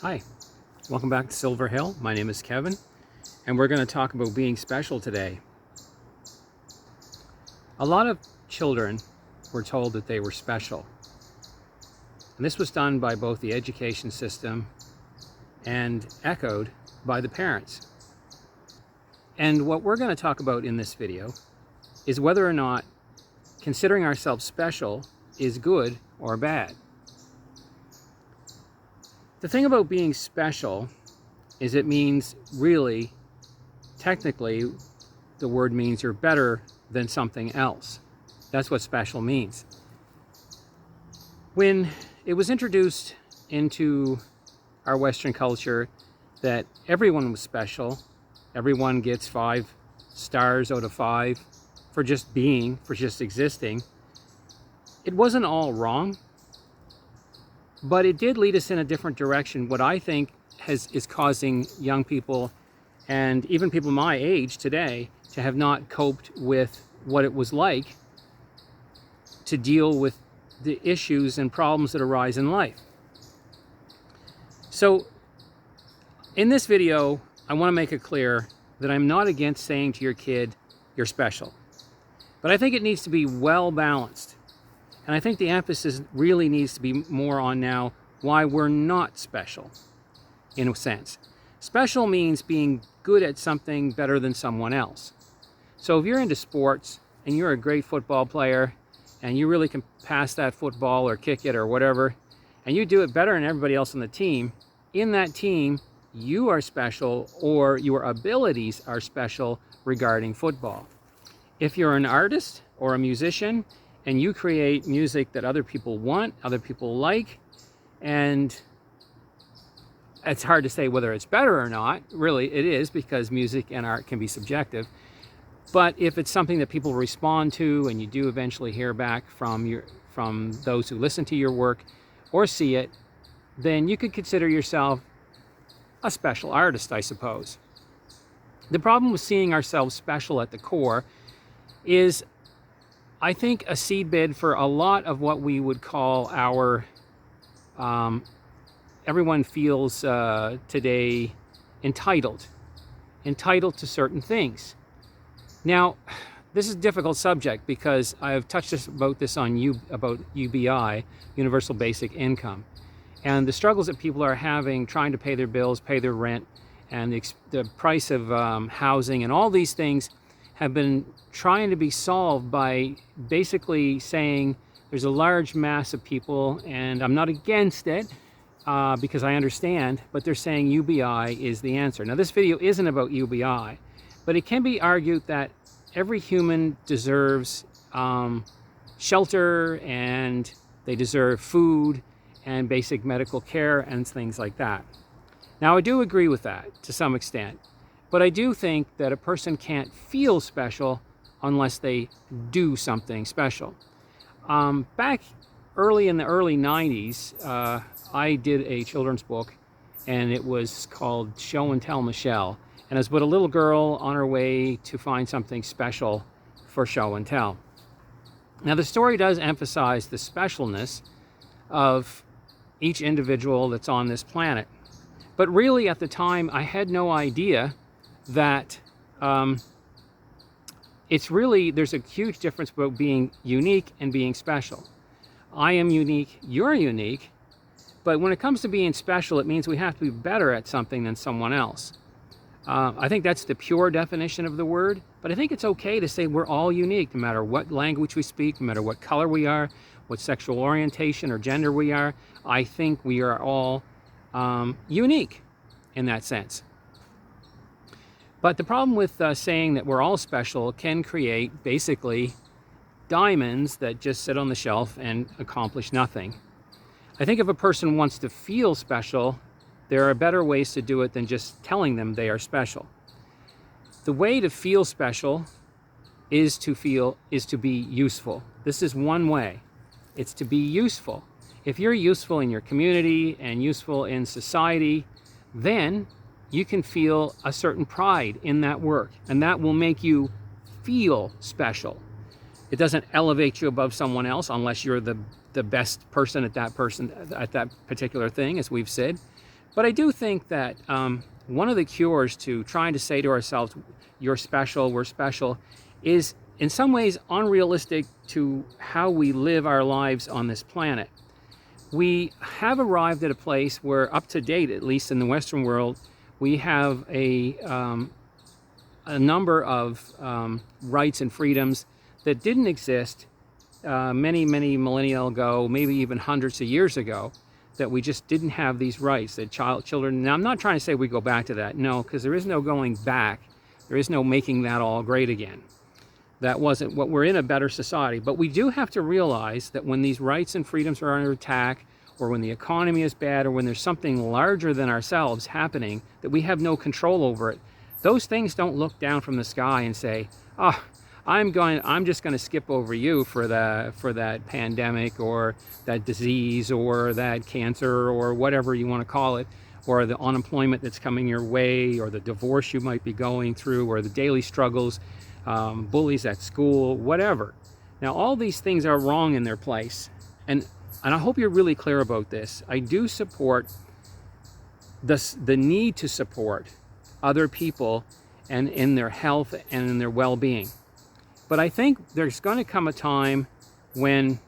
Hi, welcome back to Silver Hill. My name is Kevin, and we're going to talk about being special today. A lot of children were told that they were special, and this was done by both the education system and echoed by the parents. And what we're going to talk about in this video is whether or not considering ourselves special is good or bad. The thing about being special is it means really, technically, the word means you're better than something else. That's what special means. When it was introduced into our Western culture that everyone was special, everyone gets 5 stars out of 5 for just being, for just existing, it wasn't all wrong. But it did lead us in a different direction. What I think is causing young people and even people my age today to have not coped with what it was like to deal with the issues and problems that arise in life. So in this video, I want to make it clear that I'm not against saying to your kid, you're special. But I think it needs to be well balanced. And I think the emphasis really needs to be more on now why we're not special, in a sense. Special means being good at something better than someone else. So if you're into sports and you're a great football player and you really can pass that football or kick it or whatever, and you do it better than everybody else on the team, in that team, you are special or your abilities are special regarding football. If you're an artist or a musician, and you create music that other people want, other people like, and it's hard to say whether it's better or not. Really, it is, because music and art can be subjective. But if it's something that people respond to, and you do eventually hear back from those who listen to your work or see it, then you could consider yourself a special artist, I suppose. The problem with seeing ourselves special at the core is, I think, a seedbed for a lot of what we would call our, everyone feels today entitled to certain things. Now, this is a difficult subject because I've touched about this on UBI, Universal Basic Income, and the struggles that people are having trying to pay their bills, pay their rent, and the price of housing and all these things have been trying to be solved by basically saying there's a large mass of people, and I'm not against it because I understand, but they're saying UBI is the answer. Now, this video isn't about UBI, but it can be argued that every human deserves shelter, and they deserve food and basic medical care and things like that. Now, I do agree with that to some extent. But I do think that a person can't feel special unless they do something special. Back early in the early 90s, I did a children's book, and it was called Show and Tell Michelle. And it was about a little girl on her way to find something special for show and tell. Now, the story does emphasize the specialness of each individual that's on this planet. But really, at the time, I had no idea that there's a huge difference about being unique and being special. I am unique, you're unique, but when it comes to being special, it means we have to be better at something than someone else. I think that's the pure definition of the word, but I think it's okay to say we're all unique, no matter what language we speak, no matter what color we are, what sexual orientation or gender we are. I think we are all unique in that sense. But the problem with saying that we're all special can create basically diamonds that just sit on the shelf and accomplish nothing. I think if a person wants to feel special, there are better ways to do it than just telling them they are special. The way to feel special is to be useful. This is one way. It's to be useful. If you're useful in your community and useful in society, then you can feel a certain pride in that work, and that will make you feel special. It doesn't elevate you above someone else unless you're the best person at that particular thing, as we've said. But I do think that one of the cures to trying to say to ourselves, you're special, we're special, is in some ways unrealistic to how we live our lives on this planet. We have arrived at a place where, up to date, at least in the Western world, we have a number of rights and freedoms that didn't exist many, many millennia ago, maybe even hundreds of years ago, that we just didn't have these rights, that children, now I'm not trying to say we go back to that, no, because there is no going back. There is no making that all great again. That wasn't what, we're in a better society. But we do have to realize that when these rights and freedoms are under attack, or when the economy is bad, or when there's something larger than ourselves happening that we have no control over it, those things don't look down from the sky and say, oh, I'm just going to skip over you for that pandemic or that disease or that cancer or whatever you want to call it, or the unemployment that's coming your way, or the divorce you might be going through, or the daily struggles, bullies at school, whatever. Now, all these things are wrong in their place, and I hope you're really clear about this. I do support the need to support other people and in their health and in their well-being. But I think there's going to come a time when,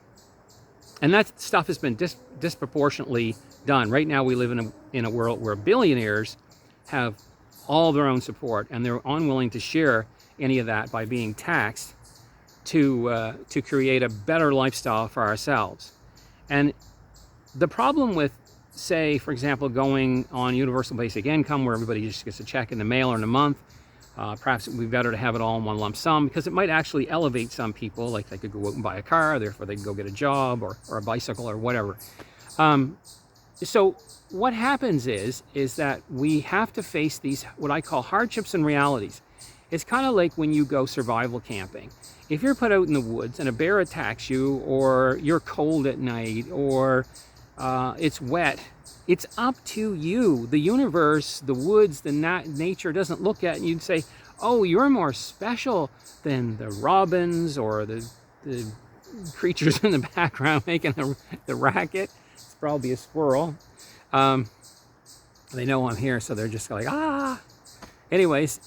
and that stuff has been disproportionately done. Right now we live in a world where billionaires have all their own support, and they're unwilling to share any of that by being taxed to create a better lifestyle for ourselves. And the problem with, say, for example, going on universal basic income, where everybody just gets a check in the mail or in a month, perhaps it would be better to have it all in one lump sum, because it might actually elevate some people, like they could go out and buy a car, therefore they can go get a job or a bicycle or whatever. So what happens is that we have to face these, what I call hardships and realities. It's kind of like when you go survival camping. If you're put out in the woods and a bear attacks you, or you're cold at night, or it's wet, it's up to you. The universe, the woods, the nature doesn't look at you and say, oh, you're more special than the robins or the creatures in the background making the racket. It's probably a squirrel. They know I'm here, so they're just like, ah. Anyways,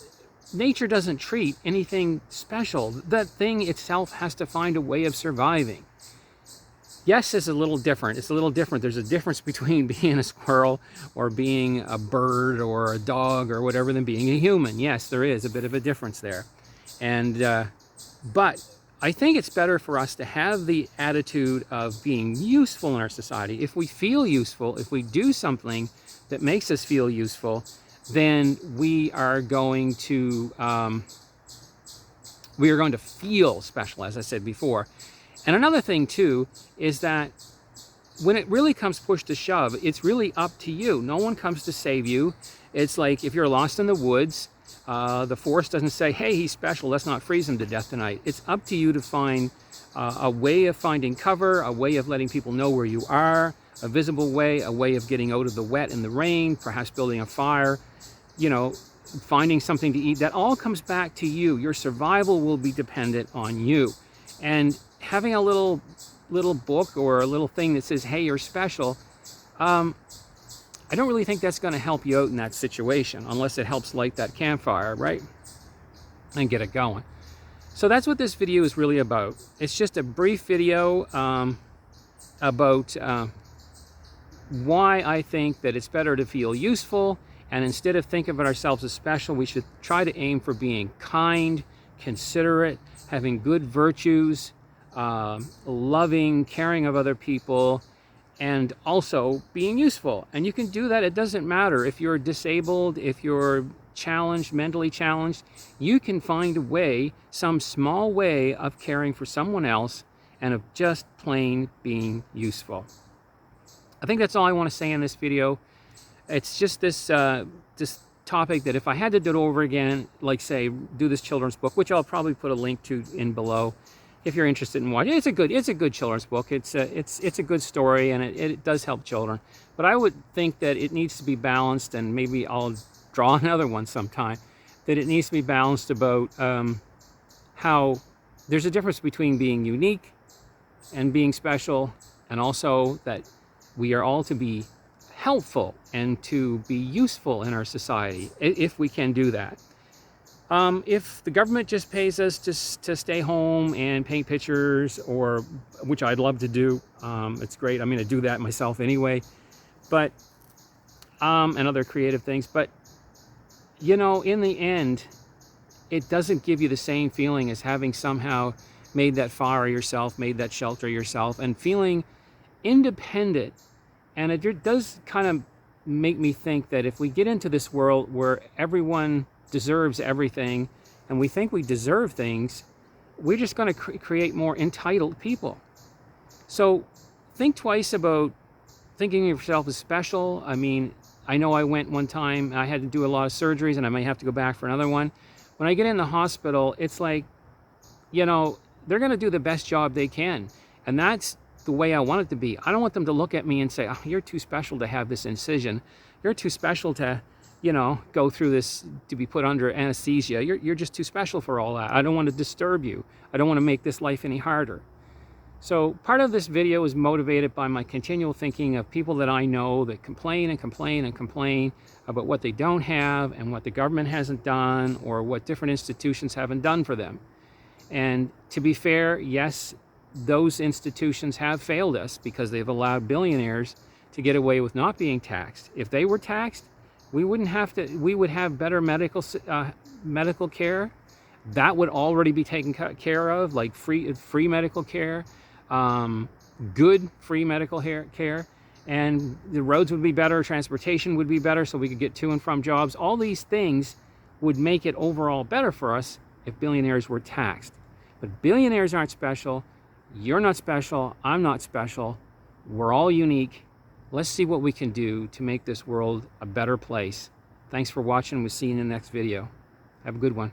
nature doesn't treat anything special. That thing itself has to find a way of surviving. Yes, it's a little different. It's a little different. There's a difference between being a squirrel or being a bird or a dog or whatever than being a human. Yes, there is a bit of a difference there. And but I think it's better for us to have the attitude of being useful in our society. If we feel useful, if we do something that makes us feel useful, then we are going to feel special, as I said before. And another thing too is that when it really comes push to shove, it's really up to you. No one comes to save you. It's like if you're lost in the woods, the forest doesn't say, hey, he's special, let's not freeze him to death tonight. It's up to you to find a way of finding cover, a way of letting people know where you are, a visible way, a way of getting out of the wet and the rain, perhaps building a fire, finding something to eat. That all comes back to you. Your survival will be dependent on you. And having a little book or a little thing that says, hey, you're special, I don't really think that's going to help you out in that situation, unless it helps light that campfire, right? And get it going. So that's what this video is really about. It's just a brief video about why I think that it's better to feel useful, and instead of thinking of ourselves as special, we should try to aim for being kind, considerate, having good virtues, loving, caring of other people, and also being useful. And you can do that. It doesn't matter if you're disabled, if you're challenged, mentally challenged, you can find a way, some small way of caring for someone else and of just plain being useful. I think that's all I want to say in this video. It's just this topic that if I had to do it over again, like say, do this children's book, which I'll probably put a link to in below, if you're interested in watching. It's a good children's book. It's a good story, and it does help children. But I would think that it needs to be balanced, and maybe I'll draw another one sometime, that it needs to be balanced about how there's a difference between being unique and being special, and also that we are all to be helpful and to be useful in our society, if we can do that. If the government just pays us to stay home and paint pictures, or which I'd love to do, it's great. I'm going to do that myself anyway, but and other creative things. But you know, in the end, it doesn't give you the same feeling as having somehow made that fire yourself, made that shelter yourself, and feeling independent. And it does kind of make me think that if we get into this world where everyone deserves everything and we think we deserve things, we're just going to create more entitled people. So think twice about thinking of yourself as special. I mean, I know I went one time, I had to do a lot of surgeries, and I may have to go back for another one. When I get in the hospital, it's like, you know, they're going to do the best job they can. And that's the way I want it to be. I don't want them to look at me and say, oh, you're too special to have this incision. You're too special to, you know, go through this, to be put under anesthesia. You're just too special for all that. I don't want to disturb you. I don't want to make this life any harder. So part of this video is motivated by my continual thinking of people that I know that complain and complain and complain about what they don't have and what the government hasn't done, or what different institutions haven't done for them. And to be fair, yes, those institutions have failed us because they've allowed billionaires to get away with not being taxed. If they were taxed, we wouldn't have to. We would have better medical care. That would already be taken care of, like free medical care, good free medical care, and the roads would be better, transportation would be better, so we could get to and from jobs. All these things would make it overall better for us if billionaires were taxed. But billionaires aren't special. You're not special. I'm not special. We're all unique. Let's see what we can do to make this world a better place. Thanks for watching. We'll see you in the next video. Have a good one.